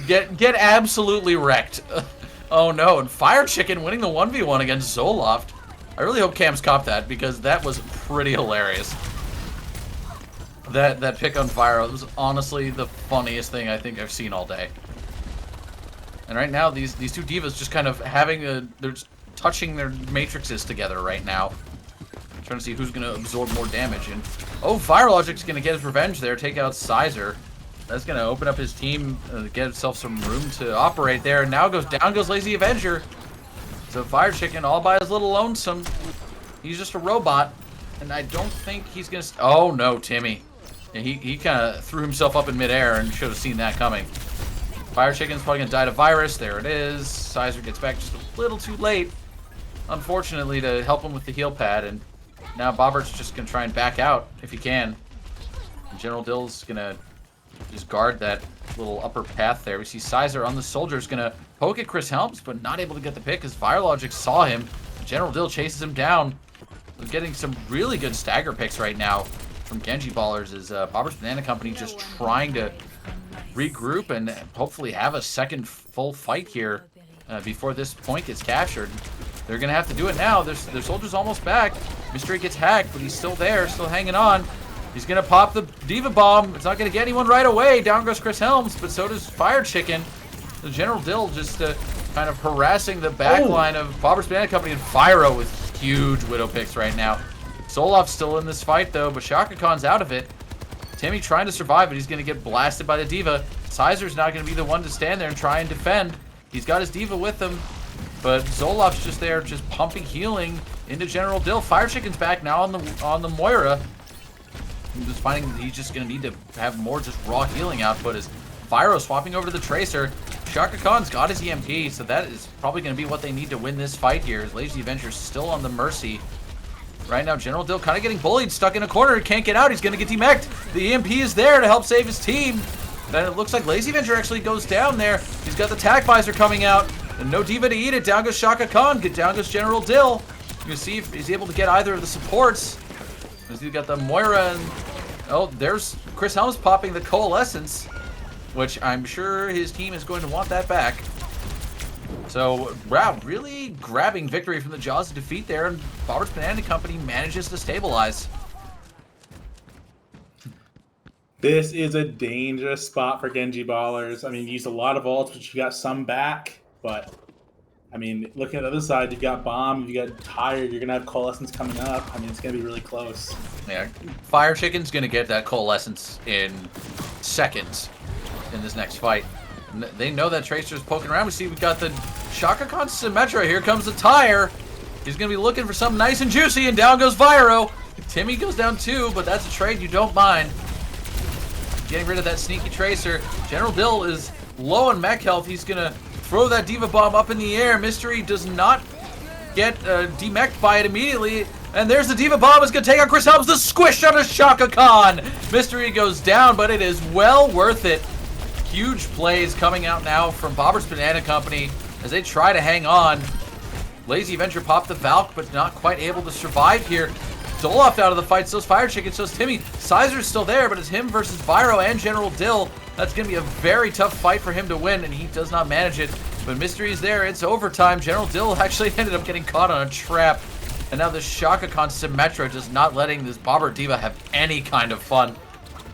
Get absolutely wrecked. Oh no, and Fire Chicken winning the 1v1 against Zoloft. I really hope Cam's copped that because that was pretty hilarious. That pick on Fyro was honestly the funniest thing I think I've seen all day. And right now, these 2 divas just kind of they're just touching their matrices together right now. Trying to see who's going to absorb more damage. And, oh, Firelogic's going to get his revenge there, take out Sizer. That's going to open up his team, get himself some room to operate there. And now down goes Lazy Avenger. So Fire Chicken all by his little lonesome. He's just a robot. And I don't think he's going to... Oh, no, Timmy. Yeah, he kind of threw himself up in midair and should have seen that coming. Fire Chicken's probably going to die to virus. There it is. Sizer gets back just a little too late, unfortunately, to help him with the heal pad. And now Bobbert's just going to try and back out if he can. And General Dill's going to just guard that little upper path there. We see Sizer on the Soldier's going to poke at Chris Helms, but not able to get the pick as Firologic saw him. General Dill chases him down. We're getting some really good stagger picks right now from Genji Ballers as Bobber's Banana Company just trying to regroup and hopefully have a second full fight here before this point gets captured. They're going to have to do it now. Their Soldier's almost back. Mystery gets hacked, but he's still there, still hanging on. He's going to pop the Diva Bomb. It's not going to get anyone right away. Down goes Chris Helms, but so does Fire Chicken. The General Dill just kind of harassing the back line of Bobber's Banana Company, and Fyro with huge Widow picks right now. Zolof's still in this fight, though, but Shaka Khan's out of it. Timmy trying to survive, but he's going to get blasted by the D.Va. Sizer's not going to be the one to stand there and try and defend. He's got his D.Va with him, but Zolof's just there, just pumping healing into General Dill. Fire Chicken's back now on the Moira. I'm just finding that he's just going to need to have more just raw healing output as Fyro swapping over to the Tracer. Shaka Khan's got his EMP, so that is probably going to be what they need to win this fight here, as Lazy Avenger's still on the Mercy. Right now, General Dill kind of getting bullied, stuck in a corner, can't get out, he's going to get demeched. The EMP is there to help save his team. Then it looks like Lazy Avenger actually goes down there. He's got the tac visor coming out, and no D.Va to eat it. Down goes Shaka Khan, down goes General Dill. You can see if he's able to get either of the supports. He's got the Moira, and oh, there's Chris Helms popping the Coalescence, which I'm sure his team is going to want that back. So, wow, really grabbing victory from the jaws of defeat there, and Bobber's Banana Company manages to stabilize. This is a dangerous spot for Genji Ballers. I mean, you used a lot of ults, but you got some back. But, I mean, looking at the other side, you got Bomb, you got Tired, you're going to have Coalescence coming up. I mean, it's going to be really close. Yeah, Fire Chicken's going to get that Coalescence in seconds in this next fight. They know that Tracer's poking around. We see we've got the Shaka Khan Symmetra. Here comes the Tire. He's going to be looking for something nice and juicy, and down goes Fyro. Timmy goes down too, but that's a trade you don't mind. Getting rid of that sneaky Tracer. General Dill is low on mech health. He's going to throw that D.Va bomb up in the air. Mystery does not get demeched by it immediately. And there's the D.Va bomb. It's going to take out Chris Helms. The squish out of Shaka Khan. Mystery goes down, but it is well worth it. Huge plays coming out now from Bobber's Banana Company as they try to hang on. Lazy Avenger popped the Valk, but not quite able to survive here. Zoloft out of the fight, so's Fire Chicken, so's Timmy. Sizer's still there, but it's him versus Fyro and General Dill. That's going to be a very tough fight for him to win, and he does not manage it. But Mystery is there. It's overtime. General Dill actually ended up getting caught on a trap. And now this Shaka Khan Symmetra just not letting this Bobber D.Va have any kind of fun.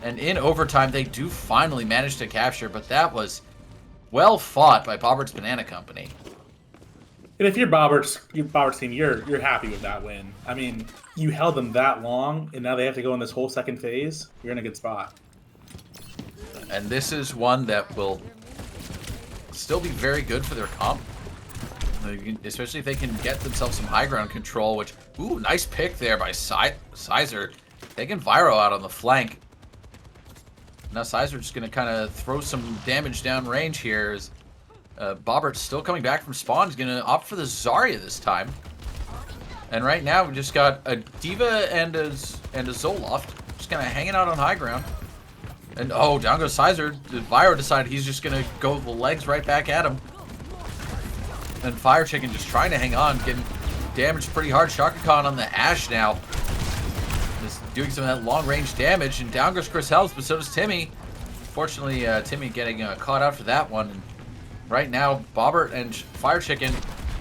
And in overtime, they do finally manage to capture, but that was well fought by Bobber's Banana Company. And if you're Bobber's team, you're happy with that win. I mean, you held them that long, and now they have to go in this whole second phase. You're in a good spot. And this is one that will still be very good for their comp. Especially if they can get themselves some high ground control, which, ooh, nice pick there by Sizer. Taking Fyro out on the flank. Now Sizer's just going to kind of throw some damage down range here. As Bobbert's still coming back from spawn. He's going to opt for the Zarya this time. And right now we just got a D.Va and a Zoloft just kind of hanging out on high ground. And oh, down goes Sizer. Fyro decided he's just going to go the legs right back at him. And Fire Chicken just trying to hang on, getting damaged pretty hard. Shaka Khan on the Ashe now. Just doing some of that long-range damage. And down goes Chris Helms, but so does Timmy. Fortunately, Timmy getting caught out for that one. And right now, Bobbert and Fire Chicken.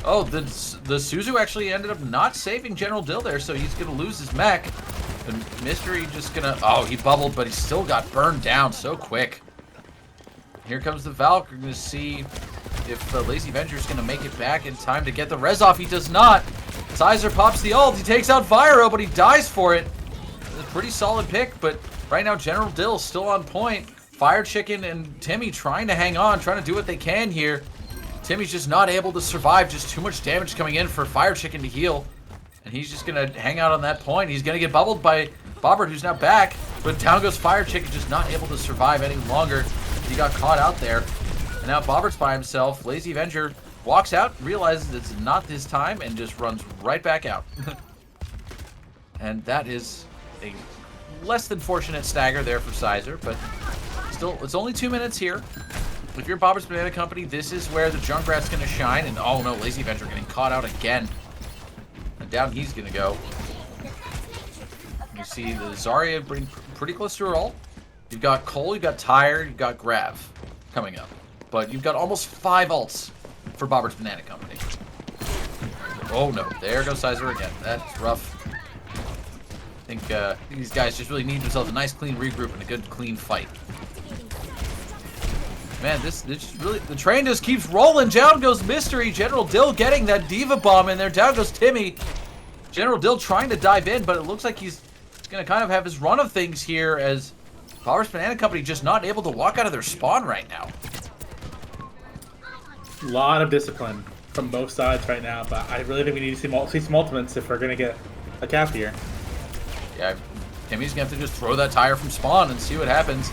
Oh, the Suzu actually ended up not saving General Dill there, so he's going to lose his mech. And Mystery just going to... Oh, he bubbled, but he still got burned down so quick. Here comes the Valk. We're going to see if Lazy Avenger is going to make it back in time to get the res off. He does not. Sizer pops the ult. He takes out Fyro, but he dies for it. A pretty solid pick, but right now General Dill still on point. Fire Chicken and Timmy trying to hang on, trying to do what they can here. Timmy's just not able to survive. Just too much damage coming in for Fire Chicken to heal. And he's just going to hang out on that point. He's going to get bubbled by Bobbert, who's now back. But down goes Fire Chicken, just not able to survive any longer. He got caught out there. And now Bobbert's by himself. Lazy Avenger walks out, realizes it's not his time, and just runs right back out. And that is a less than fortunate stagger there for Sizer, but still, it's only 2 minutes here. If you're Bobber's Banana Company, this is where the Junkrat's going to shine. And oh no, Lazy Avenger getting caught out again. And down he's going to go. You see the Zarya pretty close to her ult. You've got Cole, you've got Tyre, you've got Grav coming up. But you've got almost 5 ults for Bobber's Banana Company. Oh no, there goes Sizer again. That's rough. I think these guys just really need themselves a nice clean regroup and a good clean fight. Man, this really, the train just keeps rolling. Down goes Mystery. General Dill getting that Diva Bomb in there. Down goes Timmy. General Dill trying to dive in, but it looks like he's going to kind of have his run of things here as Bobber's Banana Company just not able to walk out of their spawn right now. A lot of discipline from both sides right now, but I really think we need to see some ultimates if we're going to get a cap here. Yeah, Timmy's going to have to just throw that tire from spawn and see what happens.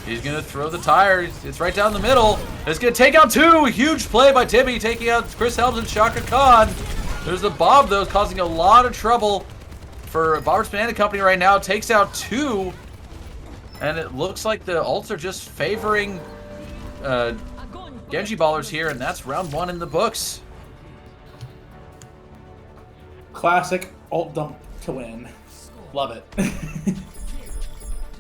He's going to throw the tire. It's right down the middle. It's going to take out two. Huge play by Timmy, taking out Chris Helms and Shaka Khan. There's the Bob, though, causing a lot of trouble for Bobber's Banana Company right now. Takes out two. And it looks like the ults are just favoring Genji Ballers here, and that's round one in the books. Classic ult dump to win. Love it.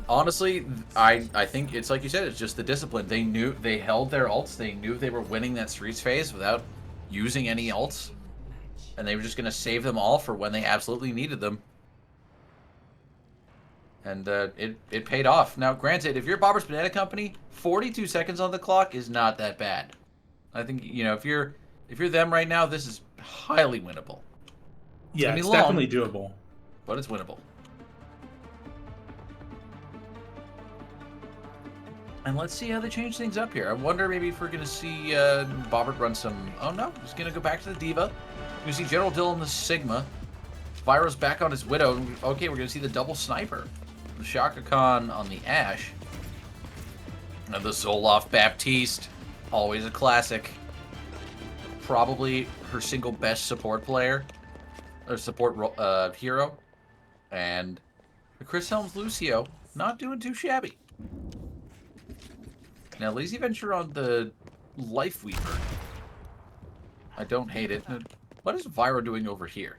Honestly, I think it's like you said, it's just the discipline. They knew, they held their ults. They knew they were winning that Streets phase without using any ults. And they were just going to save them all for when they absolutely needed them. And it paid off. Now, granted, if you're Bobber's Banana Company, 42 seconds on the clock is not that bad. I think, you know, if you're them right now, this is highly winnable. Yeah, it's long, definitely doable. but it's winnable. And let's see how they change things up here. I wonder maybe if we're going to see Bobbert run some... Oh, no. He's going to go back to the Diva. We're going to see General Dill in the Sigma. Spyro's back on his Widow. Okay, we're going to see the double sniper. The Shaka Khan on the Ashe. And the Zoloft Baptiste. Always a classic. Probably her single best support player. Or support hero. And the Chris Helms Lucio. Not doing too shabby. Now, Lazy Venture on the Life Weaver. I don't hate it. What is Vyro doing over here?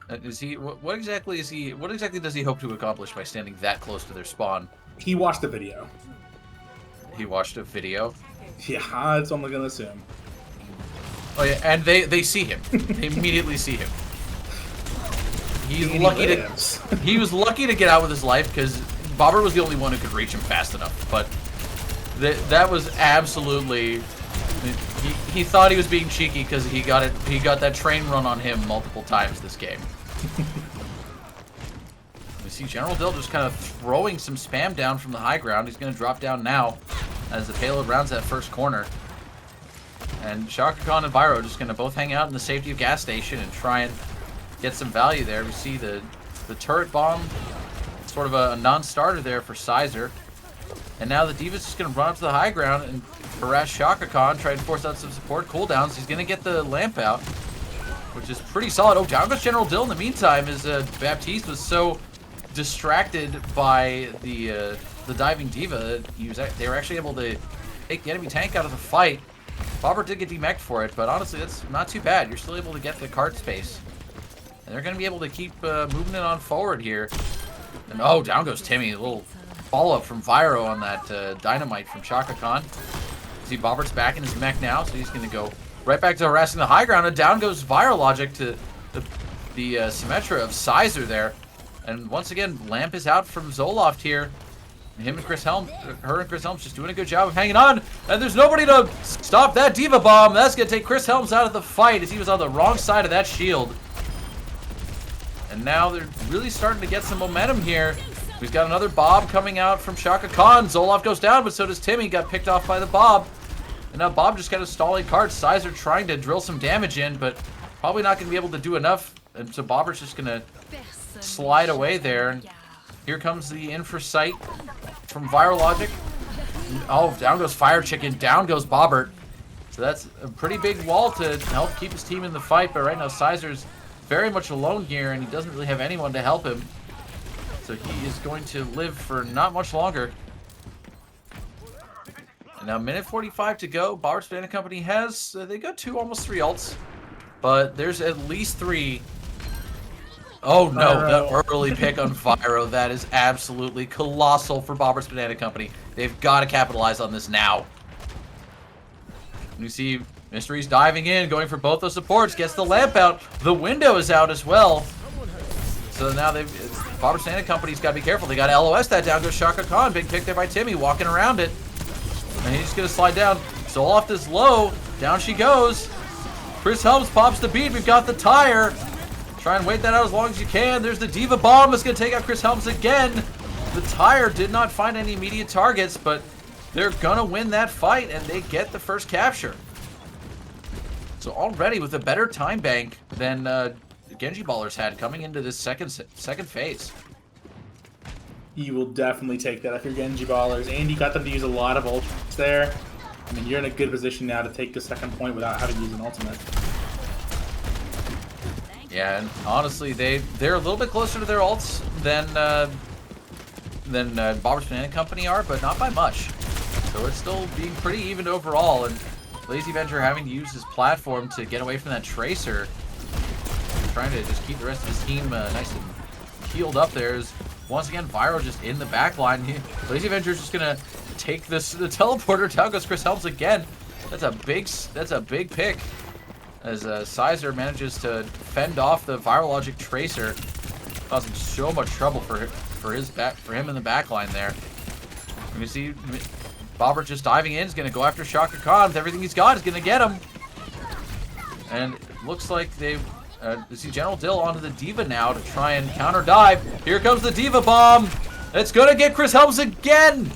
Is he? What exactly is he? What exactly does he hope to accomplish by standing that close to their spawn? He watched the video. He watched a video. Yeah, that's what I'm gonna assume. Oh yeah, and they see him. They immediately see him. He's He lucky lives. to. He was lucky to get out with his life because Bobber was the only one who could reach him fast enough. But that was absolutely. He thought he was being cheeky because he got that train run on him multiple times this game. We see General Dill just kind of throwing some spam down from the high ground. He's going to drop down now as the payload rounds that first corner. And Shaka Khan and Vyro just going to both hang out in the safety of gas station and try and get some value there. We see the turret bomb, sort of a non-starter there for Sizer. And now the Diva's just going to run up to the high ground and harass Shaka Khan, try and force out some support cooldowns. He's going to get the lamp out, which is pretty solid. Oh, down goes General Dill in the meantime, as Baptiste was so distracted by the diving Diva. They were actually able to take the enemy tank out of the fight. Bobber did get demeched for it, but honestly, that's not too bad. You're still able to get the cart space. And they're going to be able to keep moving it on forward here. And oh, down goes Timmy. A little follow-up from Vyro on that dynamite from Shaka Khan. See, Bobbert's back in his mech now, so he's going to go right back to harassing the high ground. And down goes Vyro Logic to the Symmetra of Sizer there. And once again, Lamp is out from Zoloft here. Him and Chris Helms, her and Chris Helms just doing a good job of hanging on. And there's nobody to stop that Diva Bomb. That's going to take Chris Helms out of the fight as he was on the wrong side of that shield. And now they're really starting to get some momentum here. We've got another Bob coming out from Shaka Khan. Zoloft goes down, but so does Timmy. Got picked off by the Bob. And now Bob just kind of stalling cards. Sizer trying to drill some damage in, but probably not going to be able to do enough. And so Bobber's just going to slide away there. And here comes the in for sight from Vyro Logic. Oh, down goes Fire Chicken. Down goes Bobbert. So that's a pretty big wall to help keep his team in the fight. But right now, Sizer's very much alone here, and he doesn't really have anyone to help him. So he is going to live for not much longer. And now, minute 45 to go. Bobber's Banana Company has, they got almost three ults. But there's at least three. Oh no, that early pick on Vyro. That is absolutely colossal for Bobber's Banana Company. They've got to capitalize on this now. You see Mystery's diving in, going for both those supports, gets the lamp out. The window is out as well. So now Bobber Sand Company's got to be careful. They got to LOS that. Down goes Shaka Khan. Big pick there by Timmy, walking around it. And he's going to slide down. Zoloft is low. Down she goes. Chris Helms pops the beat. We've got the tire. Try and wait that out as long as you can. There's the Diva Bomb. That's going to take out Chris Helms again. The tire did not find any immediate targets, but they're going to win that fight, and they get the first capture. So already with a better time bank than Genji Ballers had coming into this second phase. You will definitely take that if you're Genji Ballers, and you got them to use a lot of ults there. I mean, you're in a good position now to take the second point without having to use an ultimate. Yeah, and honestly, they're a little bit closer to their ults than Bobber's Banana Company are, but not by much. So it's still being pretty even overall, and Lazy Venture having to use his platform to get away from that Tracer. Trying to just keep the rest of his team nice and healed up there. Is once again Viral just in the back line. Lazy Venture's just gonna take the teleporter. Down goes Chris Helms again. That's a big pick. As Sizer manages to fend off the Viral Logic Tracer, causing so much trouble for him in the back line there. You see Bobber just diving in, is going to go after Shaka Khan with everything he's got, is going to get him. And it looks like they see General Dill onto the Diva now to try and counter dive. Here comes the Diva Bomb. It's going to get Chris Helms again.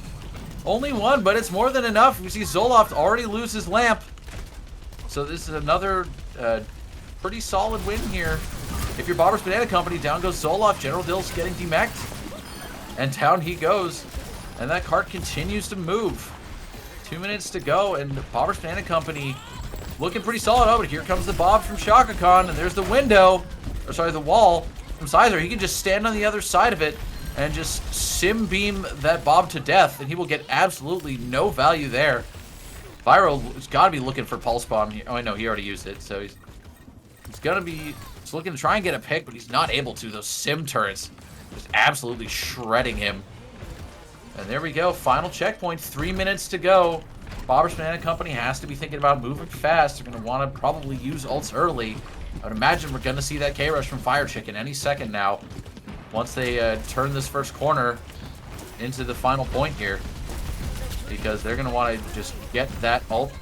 Only one, but it's more than enough. We see Zoloft already lose his lamp. So this is another pretty solid win here. If you're Bobber's Banana Company, down goes Zoloft. General Dill's getting demeched. And down he goes. And that cart continues to move. 2 minutes to go, and Bobber's Banana Company looking pretty solid. Oh, but here comes the Bob from Shaka Khan, and there's the window, or sorry, the wall from Sizer. He can just stand on the other side of it and just sim beam that Bob to death, and he will get absolutely no value there. Viral has got to be looking for Pulse Bomb here. Oh, I know, he already used it, so he's going to be looking to try and get a pick, but he's not able to. Those sim turrets just absolutely shredding him. And there we go, final checkpoint, 3 minutes to go. Bobber's Banana Company has to be thinking about moving fast. They're going to want to probably use ults early. I would imagine we're going to see that K-Rush from Fire Chicken any second now, once they turn this first corner into the final point here. Because they're going to want to just get that ult,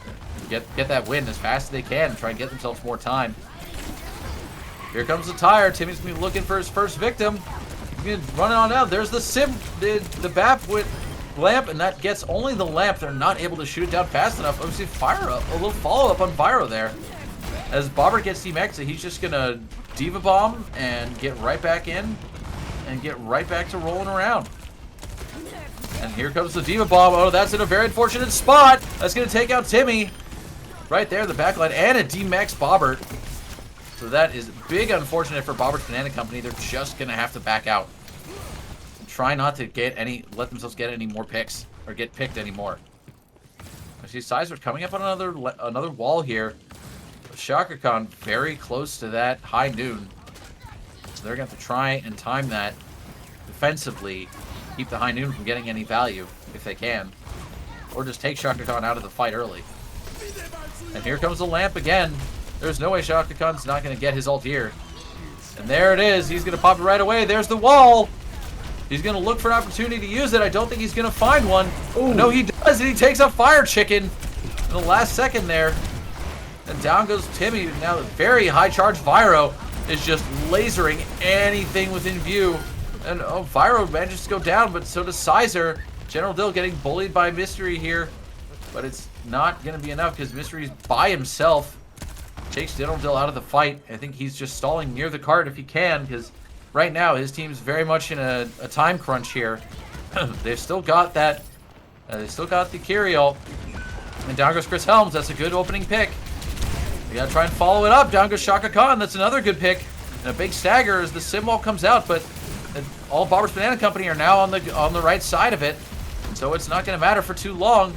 get that win as fast as they can and try and get themselves more time. Here comes the tire. Timmy's going to be looking for his first victim. Running on down. There's the BAP with lamp, and that gets only the lamp. They're not able to shoot it down fast enough. Obviously, fire up. A little follow-up on Vyro there. As Bobber gets demexed, he's just going to Diva Bomb and get right back in and get right back to rolling around. And here comes the Diva Bomb. Oh, that's in a very unfortunate spot. That's going to take out Timmy. Right there, the backline, and a demexed Bobber. So that is big unfortunate for Bobber's Banana Company. They're just going to have to back out. Try not to let themselves get any more picks, or get picked anymore. I see Sizer's coming up on another wall here. Shaka Khan very close to that high noon. So they're going to have to try and time that defensively. Keep the high noon from getting any value, if they can. Or just take Shaka Khan out of the fight early. And here comes the lamp again. There's no way Shaka Khan's not going to get his ult here. And there it is. He's going to pop it right away. There's the wall. He's going to look for an opportunity to use it. I don't think he's going to find one. Ooh. No, he does, and he takes out Fire Chicken in the last second there. And down goes Timmy. Now the very high charge Vyro is just lasering anything within view. And oh, Vyro manages to go down, but so does Sizer. General Dill getting bullied by Mystery here. But it's not going to be enough because Mystery's by himself. Takes General Dill out of the fight. I think he's just stalling near the cart if he can, because right now his team's very much in a time crunch here. They've still got that. They still got the Kyriel. And down goes Chris Helms. That's a good opening pick. We gotta try and follow it up. Down goes Shaka Khan. That's another good pick. And a big stagger as the sim wall comes out, but all Bobber's Banana Company are now on the right side of it. So it's not gonna matter for too long.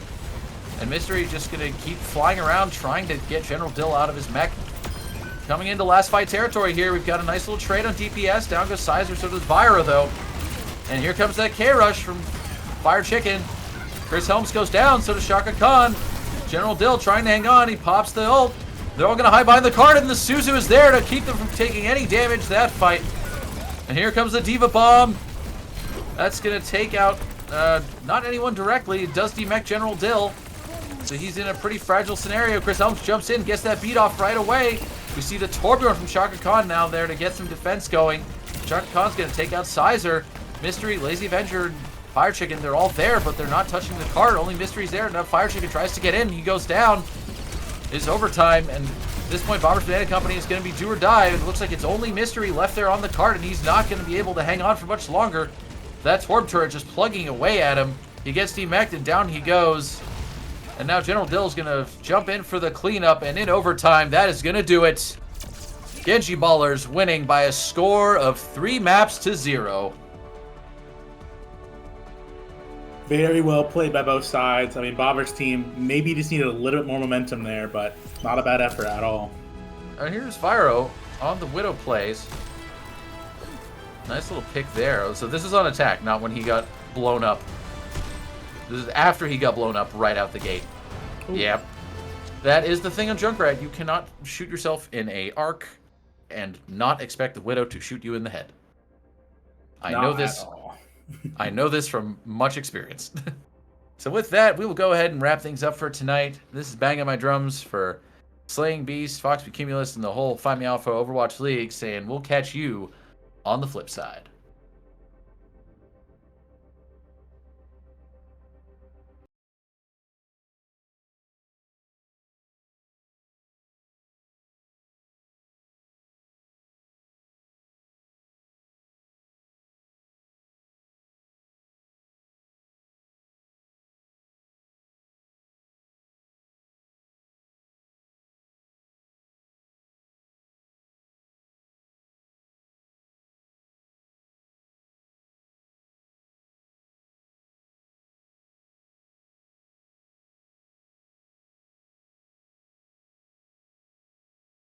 And Mystery just going to keep flying around trying to get General Dill out of his mech. Coming into last fight territory here, we've got a nice little trade on DPS. Down goes Sizer, so does Vyro though. And here comes that K-Rush from Fire Chicken. Chris Helms goes down, so does Shaka Khan. General Dill trying to hang on, he pops the ult. They're all going to hide behind the cart, and the Suzu is there to keep them from taking any damage to that fight. And here comes the Diva Bomb. That's going to take out not anyone directly. It does demech General Dill. So he's in a pretty fragile scenario. Chris Helms jumps in, gets that beat off right away. We see the Torbjorn from Shaka Khan now there to get some defense going. Shaka Khan's going to take out Sizer. Mystery, Lazy Avenger, and Fire Chicken, they're all there, but they're not touching the cart. Only Mystery's there. Now Fire Chicken tries to get in. He goes down. It's overtime, and at this point, Bomber's Banana Company is going to be do or die. It looks like it's only Mystery left there on the cart, and he's not going to be able to hang on for much longer. That Torb turret just plugging away at him. He gets demeched, and down he goes. And now General Dill's going to jump in for the cleanup, and in overtime, that is going to do it. Genji Ballers winning by a score of 3-0. Very well played by both sides. I mean, Bobber's team maybe just needed a little bit more momentum there, but not a bad effort at all. And here's Fyro on the Widow plays. Nice little pick there. So this is on attack, not when he got blown up. This is after he got blown up right out the gate. Ooh. Yep. That is the thing on Junkrat. You cannot shoot yourself in a arc and not expect the Widow to shoot you in the head. I know this. I know this from much experience. So with that, we will go ahead and wrap things up for tonight. This is Banging My Drums for Slaying Beast, Foxby Cumulus, and the whole Find Me Alpha Overwatch League saying we'll catch you on the flip side.